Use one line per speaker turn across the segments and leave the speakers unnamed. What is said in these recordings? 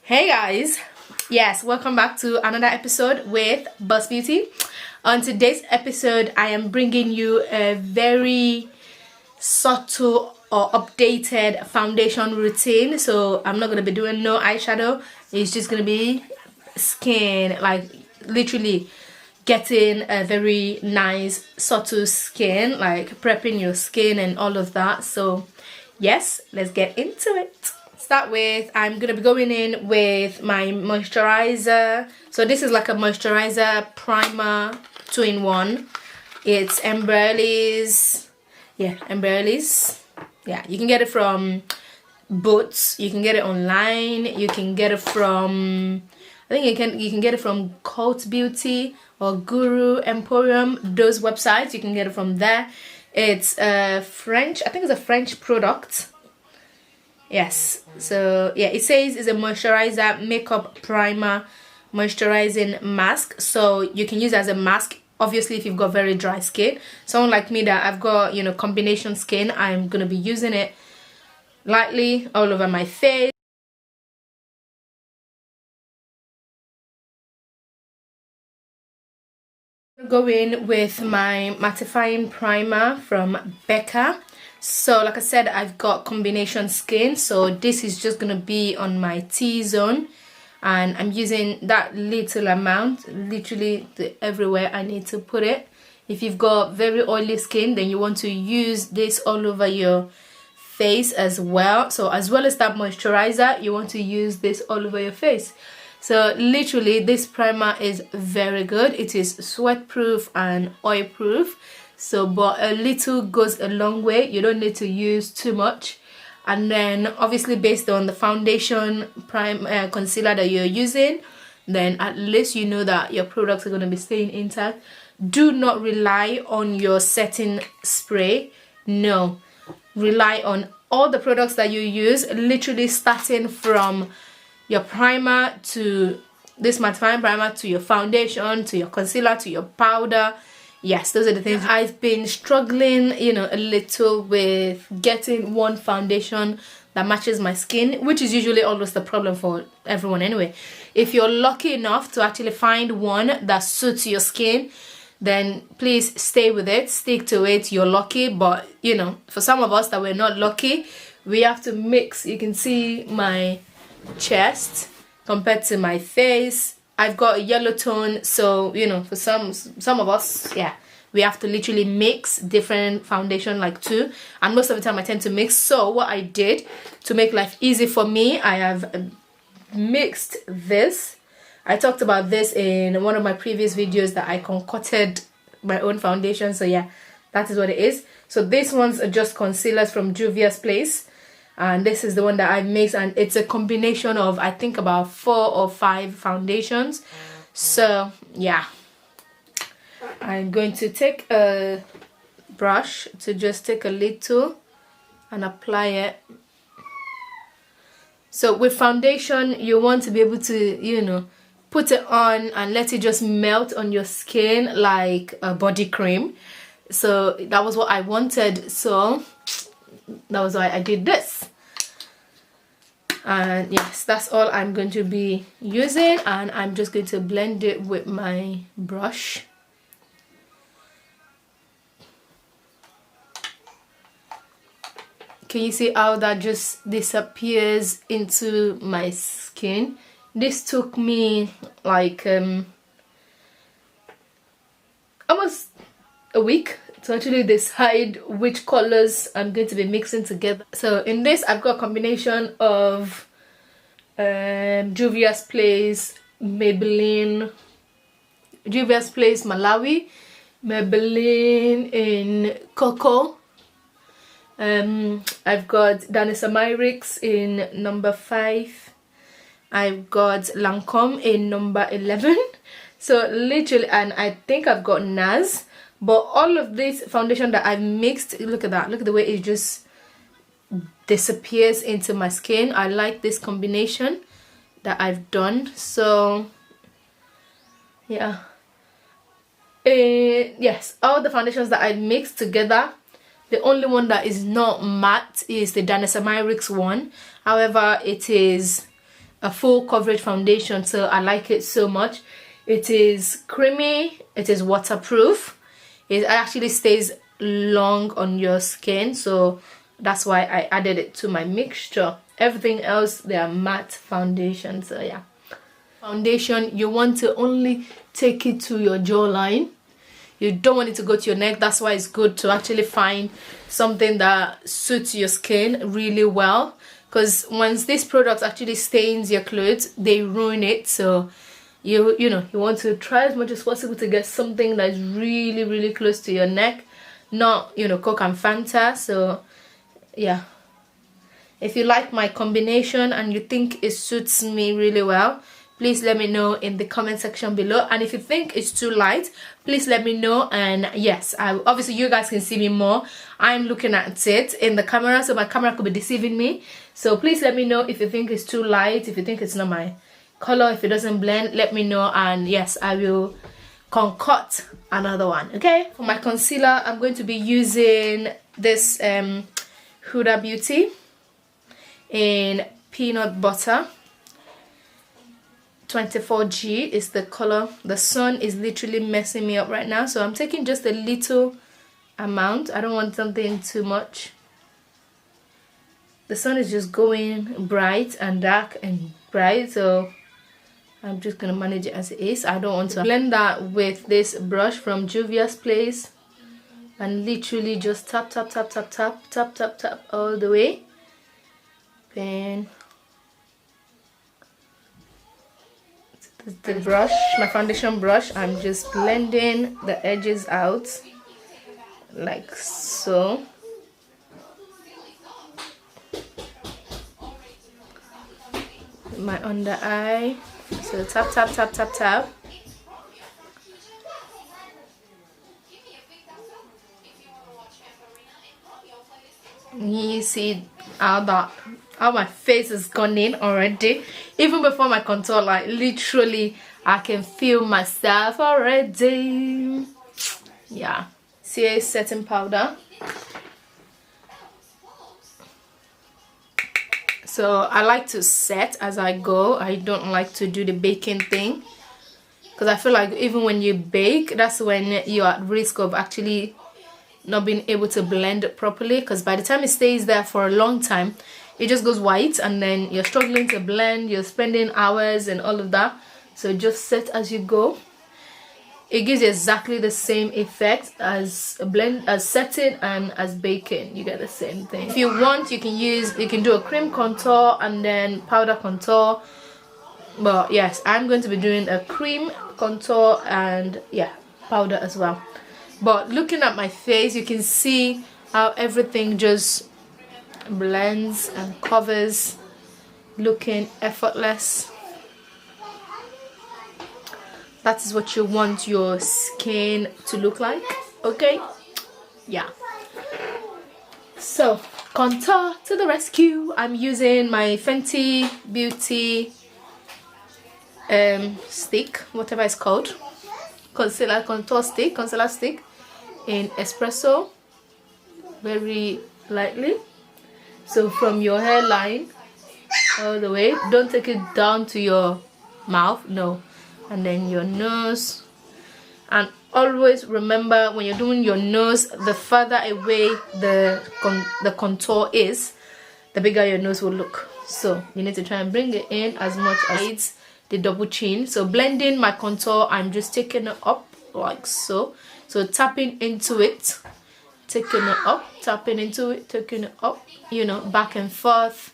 Hey guys, yes, welcome back to another episode with bosbeauty. On today's episode I am bringing you a very subtle or updated foundation routine. So I'm not going to be doing no eyeshadow, it's just going to be skin, like literally getting a very nice subtle skin, like prepping your skin and all of that. So yes, let's get into it. Start with, I'm gonna be going in with my moisturizer. So this is like a moisturizer primer 2-in-1. It's Embryolisse. Yeah, you can get it from Boots, you can get it online, you can get it from, I think you can get it from Cult Beauty or Guru Emporium. Those websites, you can get it from there. It's a French, I think it's a French product. Yes, so yeah, it says it's a moisturizer makeup primer moisturizing mask, so you can use it as a mask. Obviously if you've got very dry skin, someone like me that I've got, you know, combination skin, I'm gonna be using it lightly all over my face. Go in with my mattifying primer from Becca. So like I said, I've got combination skin, so this is just gonna be on my T-zone, and I'm using that little amount, literally everywhere I need to put it. If you've got very oily skin, then you want to use this all over your face as well. So as well as that moisturizer, you want to use this all over your face. So literally this primer is very good. It is sweat proof and oil proof. So but a little goes a long way. You don't need to use too much. And then obviously based on the foundation concealer that you're using, then at least you know that your products are going to be staying intact. Do not rely on your setting spray. No, rely on all the products that you use, literally starting from your primer to this mattifying primer, to your foundation, to your concealer, to your powder. Yes, those are the things. I've been struggling, you know, a little with getting one foundation that matches my skin, which is usually always the problem for everyone anyway. If you're lucky enough to actually find one that suits your skin, then please stay with it, stick to it. You're lucky. But you know, for some of us that we're not lucky, we have to mix. You can see my chest compared to my face. I've got a yellow tone, so you know, for some of us, yeah, we have to literally mix different foundation, like two, and most of the time I tend to mix. So what I did to make life easy for me, I have mixed this. I talked about this in one of my previous videos, that I concocted my own foundation. So yeah, that is what it is. So these ones are just concealers from Juvia's Place, and this is the one that I mixed, and it's a combination of, I think, about 4 or 5 foundations. So yeah, I'm going to take a brush to just take a little and apply it. So with foundation, you want to be able to, you know, put it on and let it just melt on your skin like a body cream. So that was what I wanted, so that was why I did this. And yes, that's all I'm going to be using, and I'm just going to blend it with my brush. Can you see how that just disappears into my skin? This took me like almost a week to actually decide which colors I'm going to be mixing together. So in this, I've got a combination of Juvia's Place, Maybelline, Juvia's Place Malawi, Maybelline in Cocoa. I've got Danessa Myricks in number 5. I've got Lancôme in number 11. So literally, and I think I've got NARS. But all of this foundation that I've mixed, look at that, look at the way it just disappears into my skin. I like this combination that I've done. So yeah, yes, all the foundations that I mixed together, the only one that is not matte is the Danessa Myricks one. However, it is a full coverage foundation, so I like it so much. It is creamy, it is waterproof, it actually stays long on your skin, so that's why I added it to my mixture. Everything else, they are matte foundation. So yeah, foundation, you want to only take it to your jawline. You don't want it to go to your neck. That's why it's good to actually find something that suits your skin really well, because once this product actually stains your clothes, they ruin it. So you know, you want to try as much as possible to get something that's really, really close to your neck, not, you know, Coke and Fanta. So yeah, if you like my combination and you think it suits me really well, please let me know in the comment section below. And if you think it's too light, please let me know. And yes, obviously you guys can see me more. I'm looking at it in the camera, so my camera could be deceiving me. So please let me know if you think it's too light, if you think it's not my color, if it doesn't blend, let me know. And yes, I will concoct another one. Okay, for my concealer, I'm going to be using this Huda Beauty in Peanut Butter. 24G is the color. The sun is literally messing me up right now, so I'm taking just a little amount. I don't want something too much. The sun is just going bright and dark and bright, so I'm just gonna manage it as it is. I don't want to blend that with this brush from Juvia's Place, and literally just tap tap tap tap tap tap tap tap all the way. Then the brush, my foundation brush, I'm just blending the edges out like so. My under eye, so tap tap tap tap tap. You see how my face is gone in already, even before my contour. Like literally I can feel myself already. Yeah, CA setting powder. So I like to set as I go. I don't like to do the baking thing, because I feel like even when you bake, that's when you're at risk of actually not being able to blend it properly, because by the time it stays there for a long time, it just goes white, and then you're struggling to blend, you're spending hours and all of that. So just set as you go. It gives you exactly the same effect as setting and as baking. You get the same thing. If you want, you can do a cream contour and then powder contour. But yes, I'm going to be doing a cream contour and yeah, powder as well. But looking at my face, you can see how everything just blends and covers, looking effortless. That is what you want your skin to look like, okay? Yeah. So, contour to the rescue. I'm using my Fenty Beauty stick, whatever it's called, contour stick, concealer stick in espresso, very lightly. So from your hairline all the way, don't take it down to your mouth, no, and then your nose. And always remember, when you're doing your nose, the further away the contour is, the bigger your nose will look. So you need to try and bring it in as much as the double chin. So blending my contour, I'm just taking it up like so. So tapping into it, taking it up, tapping into it, taking it up, you know, back and forth.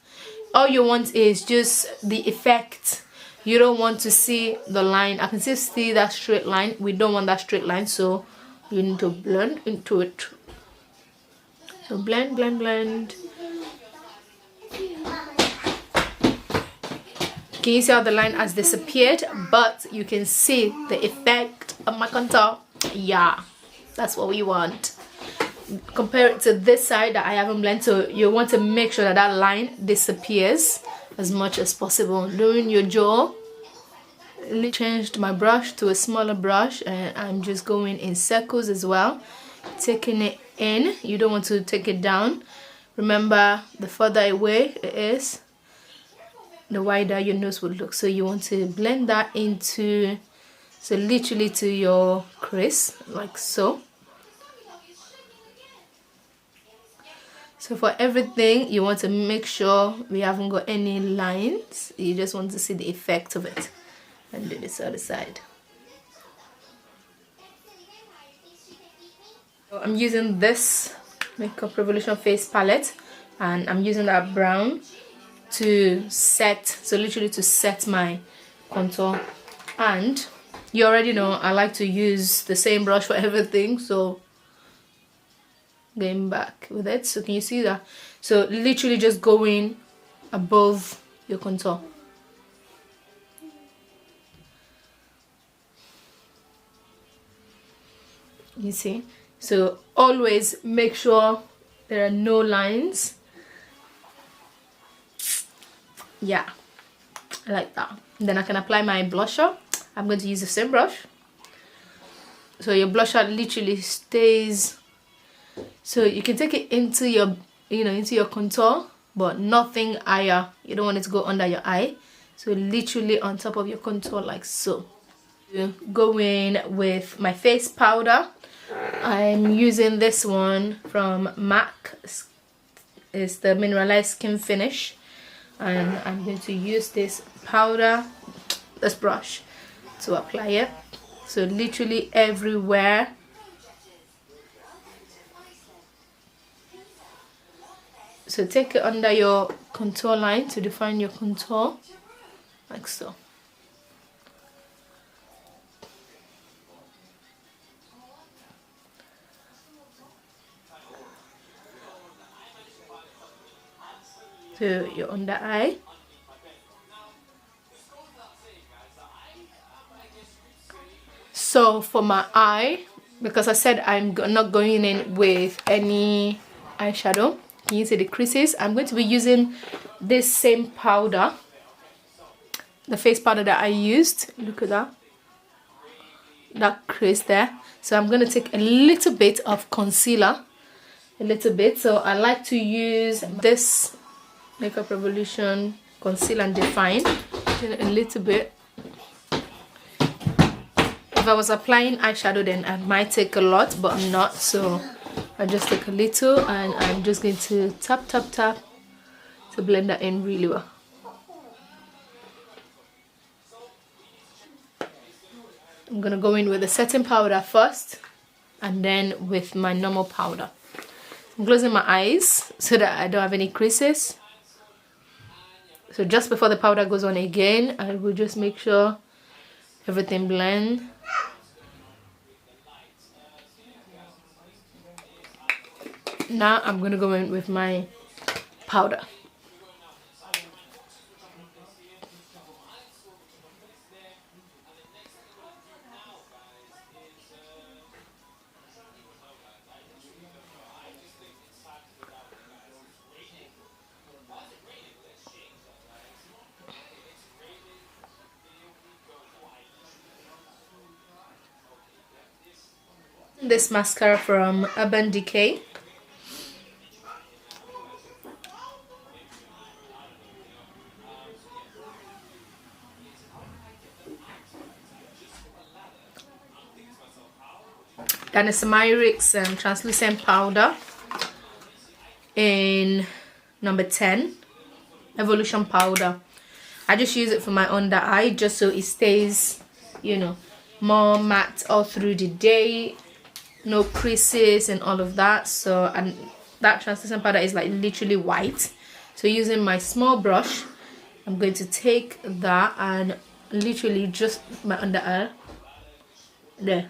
All you want is just the effect. You don't want to see the line. I can still see that straight line. We don't want that straight line, so you need to blend into it. So blend, blend, blend. Can you see how the line has disappeared? But you can see the effect of my contour. Yeah, that's what we want. Compare it to this side that I haven't blended, so you want to make sure that that line disappears as much as possible. Doing your jaw, changed my brush to a smaller brush, and I'm just going in circles as well, taking it in. You don't want to take it down. Remember, the further away it is, the wider your nose would look. So you want to blend that into, so literally to your crease, like so. So for everything, you want to make sure we haven't got any lines. You just want to see the effect of it. And do this other side. So I'm using this Makeup Revolution face palette, and I'm using that brown to set, so literally to set my contour. And you already know I like to use the same brush for everything, so going back with it. So can you see that? So literally just going above your contour. You see? So always make sure there are no lines. Yeah, I like that. And then I can apply my blusher. I'm going to use the same brush. So your blusher literally stays, so you can take it into your, into your contour, but nothing higher. You don't want it to go under your eye. So literally on top of your contour, like so. Go in with my face powder. I'm using this one from MAC. It's the Mineralized Skin Finish. And I'm going to use this powder, this brush, to apply it. So literally everywhere. So take it under your contour line to define your contour, like so. To your under eye. So for my eye, because I said I'm not going in with any eyeshadow, can you see the creases? I'm going to be using this same powder, the face powder that I used. Look at that crease there. So I'm going to take a little bit of concealer, a little bit. So I like to use this Makeup Revolution Conceal and Define, a little bit. If I was applying eyeshadow, then I might take a lot, but I'm not, so I just take a little, and I'm just going to tap to blend that in really well. I'm gonna go in with the setting powder first, and then with my normal powder. I'm closing my eyes so that I don't have any creases. So just before the powder goes on again, I will just make sure everything blends. Now I'm going to go in with my powder. This mascara from Urban Decay. Danessa Myricks translucent powder in number 10, Evolution powder. I just use it for my under eye just so it stays, more matte all through the day, no creases and all of that. So, and that translucent powder is like literally white. So using my small brush, I'm going to take that and literally just my under eye there.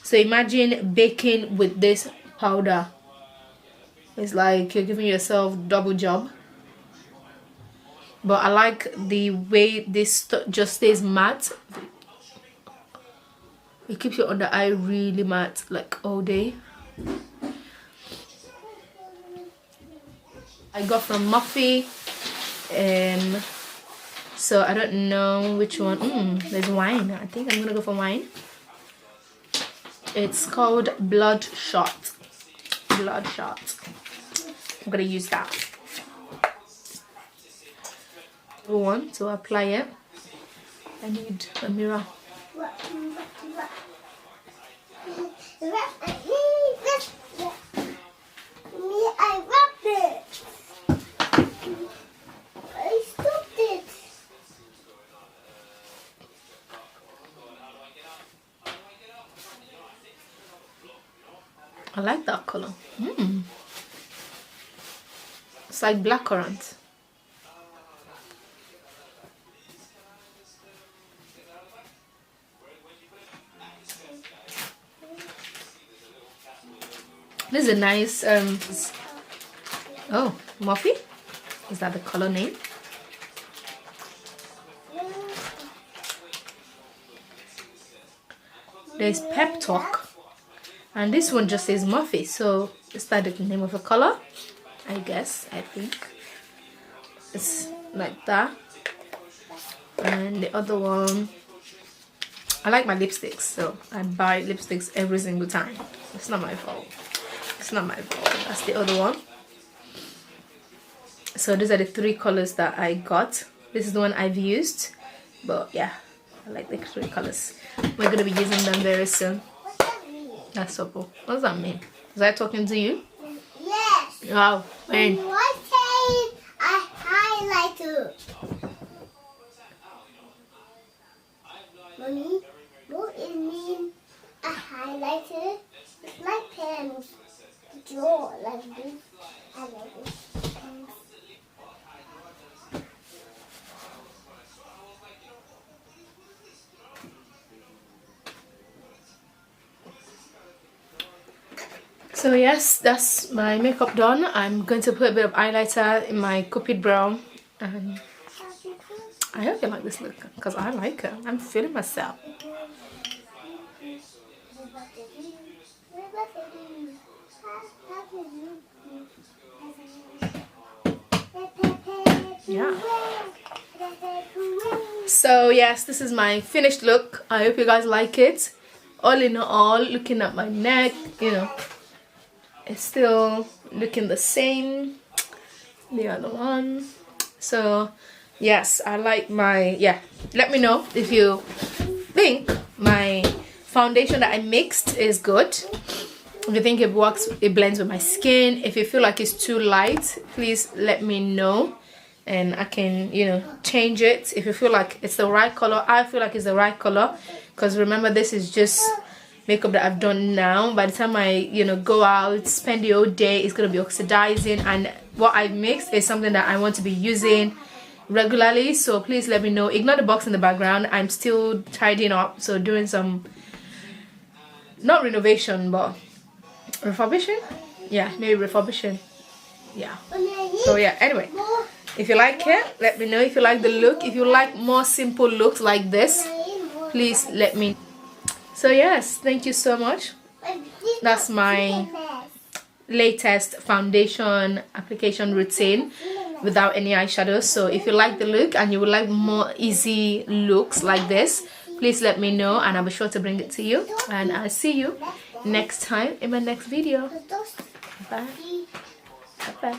So imagine baking with this powder. It's like you're giving yourself double job. But I like the way this just stays matte. It keeps your under eye really matte, like all day. I got from Muffy. So I don't know which one. There's wine. I think I'm gonna go for wine. It's called Bloodshot. Bloodshot. I'm gonna use that one to apply it. I need a mirror.
I rubbed it. I stopped it.
I like that color. It's like blackcurrant. This is a nice oh, Morphe? Is that the color name? There's Pep Talk, and this one just says Morphe, so is that the name of a color? I guess, I think it's like that. And the other one, I like my lipsticks, so I buy lipsticks every single time. It's not my fault. It's not my fault. That's the other one. So these are the 3 colors that I got. This is the one I've used, but yeah, I like the 3 colors. We're gonna be using them very soon.
What's that mean?
That's so cool. What does that mean? Was I talking to you?
Yes.
Wow. When?
What saying a highlighter? Mommy, what it mean a highlighter? It's like pens. Draw like this. I like this.
So yes, that's my makeup done. I'm going to put a bit of highlighter in my Cupid brow, and I hope you like this look because I like it. I'm feeling myself. Yeah. So yes, this is my finished look. I hope you guys like it. All in all, looking at my neck, you know, it's still looking the same. The other one. So yes, I like my, yeah, let me know if you think my foundation that I mixed is good. If you think it works, it blends with my skin. If you feel like it's too light, please let me know and I can, you know, change it. If you feel like it's the right color, I feel like it's the right color, because remember, this is just makeup that I've done now. By the time I, you know, go out, spend the whole day, it's gonna be oxidizing, and what I mixed is something that I want to be using regularly. So please let me know. Ignore the box in the background. I'm still tidying up, so doing some, not renovation, but refurbishing. Yeah, maybe refurbishing. Yeah. So yeah, anyway, if you like it, let me know. If you like the look, if you like more simple looks like this, please let me. So yes, thank you so much. That's my latest foundation application routine without any eyeshadow. So if you like the look and you would like more easy looks like this, please let me know and I'll be sure to bring it to you. And I'll see you next time in my next video. Bye. Bye.